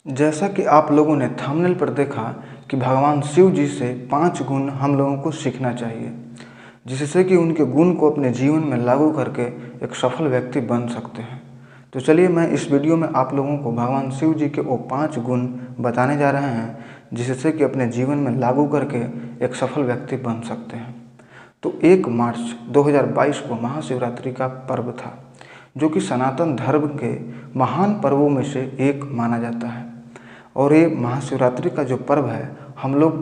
जैसा कि आप लोगों ने थंबनेल पर देखा कि भगवान शिव जी से 5 गुण हम लोगों को सीखना चाहिए, जिससे कि उनके गुण को अपने जीवन में लागू करके एक सफल व्यक्ति बन सकते हैं। तो चलिए मैं इस वीडियो में आप लोगों को भगवान शिव जी के वो 5 गुण बताने जा रहे हैं, जिससे कि अपने जीवन में लागू करके एक सफल व्यक्ति बन सकते हैं। तो 1 मार्च 2022 को महाशिवरात्रि का पर्व था, जो कि सनातन धर्म के महान पर्वों में से एक माना जाता है। और ये महाशिवरात्रि का जो पर्व है, हम लोग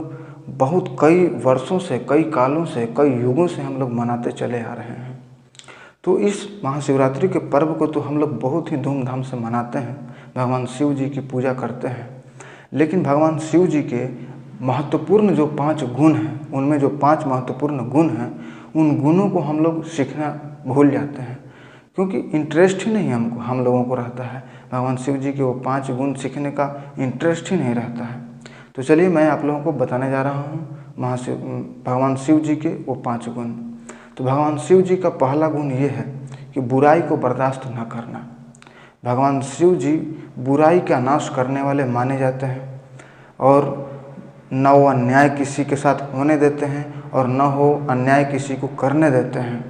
बहुत कई वर्षों से, कई कालों से, कई युगों से हम लोग मनाते चले आ रहे हैं। तो इस महाशिवरात्रि के पर्व को तो हम लोग बहुत ही धूमधाम से मनाते हैं, भगवान शिव जी की पूजा करते हैं। लेकिन भगवान शिव जी के महत्वपूर्ण जो 5 गुण हैं, उनमें जो 5 महत्वपूर्ण गुण हैं, उन गुणों को हम लोग सीखना भूल जाते हैं, क्योंकि इंटरेस्ट ही नहीं हम लोगों को रहता है। भगवान शिव जी के वो 5 गुण सीखने का इंटरेस्ट ही नहीं रहता है। तो चलिए मैं आप लोगों को बताने जा रहा हूँ भगवान शिव जी के वो 5 गुण। तो भगवान शिव जी का पहला गुण ये है कि बुराई को बर्दाश्त न करना। भगवान शिव जी बुराई का नाश करने वाले माने जाते हैं, और न वो अन्याय किसी के साथ होने देते हैं और न हो अन्याय किसी को करने देते हैं।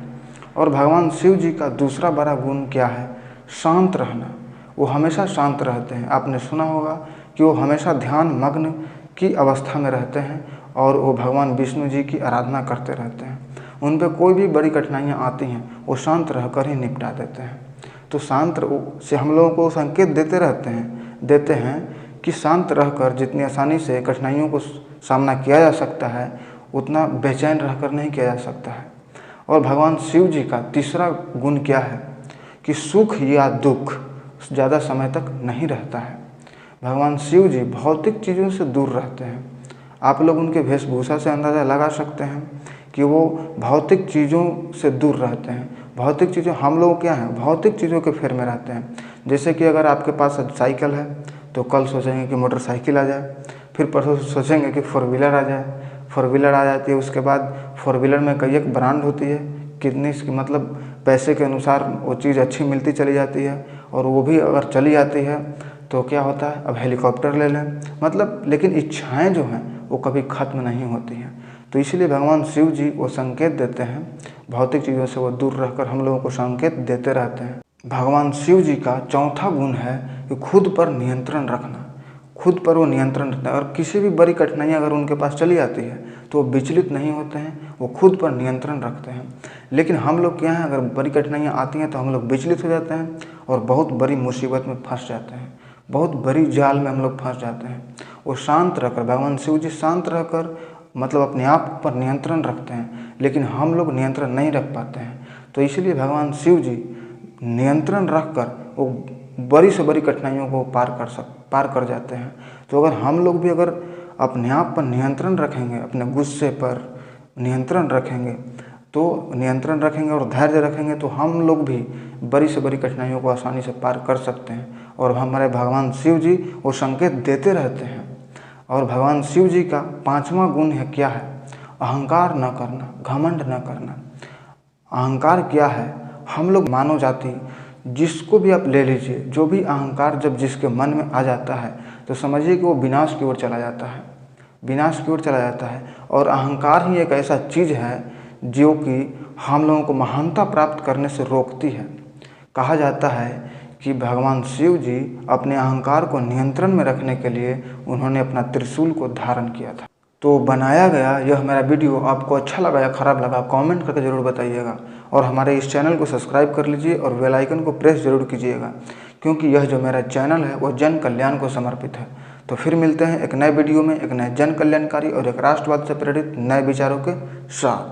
और भगवान शिव जी का दूसरा बड़ा गुण क्या है? शांत रहना। वो हमेशा शांत रहते हैं। आपने सुना होगा कि वो हमेशा ध्यान मग्न की अवस्था में रहते हैं, और वो भगवान विष्णु जी की आराधना करते रहते हैं। उन पर कोई भी बड़ी कठिनाइयाँ आती हैं, वो शांत रहकर ही निपटा देते हैं। तो शांत से हम लोगों को संकेत देते हैं कि शांत रहकर जितनी आसानी से कठिनाइयों को सामना किया जा सकता है, उतना बेचैन रहकर नहीं किया जा सकता है। और भगवान शिव जी का तीसरा गुण क्या है कि सुख या दुख ज़्यादा समय तक नहीं रहता है। भगवान शिव जी भौतिक चीज़ों से दूर रहते हैं। आप लोग उनके वेशभूषा से अंदाज़ा लगा सकते हैं कि वो भौतिक चीज़ों से दूर रहते हैं। भौतिक चीज़ों, हम लोग क्या हैं, भौतिक चीज़ों के फेर में रहते हैं। जैसे कि अगर आपके पास साइकिल है तो कल सोचेंगे कि मोटरसाइकिल आ जाए, फिर परसों सोचेंगे कि 4 व्हीलर आ जाए। 4 व्हीलर आ जाती है, उसके बाद 4 व्हीलर में कई एक ब्रांड होती है, कितनी इसकी मतलब पैसे के अनुसार वो चीज़ अच्छी मिलती चली जाती है। और वो भी अगर चली जाती है तो क्या होता है, अब हेलीकॉप्टर ले लें, मतलब लेकिन इच्छाएं जो हैं वो कभी ख़त्म नहीं होती हैं। तो इसलिए भगवान शिव जी वो संकेत देते हैं, भौतिक चीज़ों से वो दूर रहकर हम लोगों को संकेत देते रहते हैं। भगवान शिव जी का चौथा गुण है कि खुद पर नियंत्रण रखना। खुद पर वो नियंत्रण रखना, और किसी भी बड़ी कठिनाइयाँ अगर उनके पास चली आती है तो वो विचलित नहीं होते हैं, वो खुद पर नियंत्रण रखते हैं। लेकिन हम लोग क्या हैं, अगर बड़ी कठिनाइयाँ आती हैं तो हम लोग विचलित हो जाते हैं और बहुत बड़ी मुसीबत में फंस जाते हैं, बहुत बड़ी जाल में हम लोग फंस जाते हैं। वो शांत रहकर, भगवान शिव जी शांत रहकर मतलब अपने आप पर नियंत्रण रखते हैं, लेकिन हम लोग नियंत्रण नहीं रख पाते हैं। तो इसलिए भगवान शिव जी नियंत्रण रखकर वो बड़ी से बड़ी कठिनाइयों को पार कर जाते हैं। तो अगर हम लोग भी अगर अपने आप पर नियंत्रण रखेंगे, अपने गुस्से पर नियंत्रण रखेंगे और धैर्य रखेंगे, तो हम लोग भी बड़ी से बड़ी कठिनाइयों को आसानी से पार कर सकते हैं। और हमारे भगवान शिव जी वो संकेत देते रहते हैं। और भगवान शिव जी का 5वां गुण है क्या है? अहंकार न करना, घमंड न करना। अहंकार क्या है? हम लोग मानव जाति, जिसको भी आप ले लीजिए, जो भी अहंकार जब जिसके मन में आ जाता है तो समझिए कि वो विनाश की ओर चला जाता है, विनाश की ओर चला जाता है। और अहंकार ही एक ऐसा चीज़ है जो कि हम लोगों को महानता प्राप्त करने से रोकती है। कहा जाता है कि भगवान शिव जी अपने अहंकार को नियंत्रण में रखने के लिए उन्होंने अपना त्रिशूल को धारण किया था। तो बनाया गया यह मेरा वीडियो आपको अच्छा लगा या ख़राब लगा, कमेंट करके ज़रूर बताइएगा। और हमारे इस चैनल को सब्सक्राइब कर लीजिए और बेल आइकन को प्रेस ज़रूर कीजिएगा, क्योंकि यह जो मेरा चैनल है वह जन कल्याण को समर्पित है। तो फिर मिलते हैं एक नए वीडियो में, एक नए जन कल्याणकारी और एक राष्ट्रवाद से प्रेरित नए विचारों के साथ।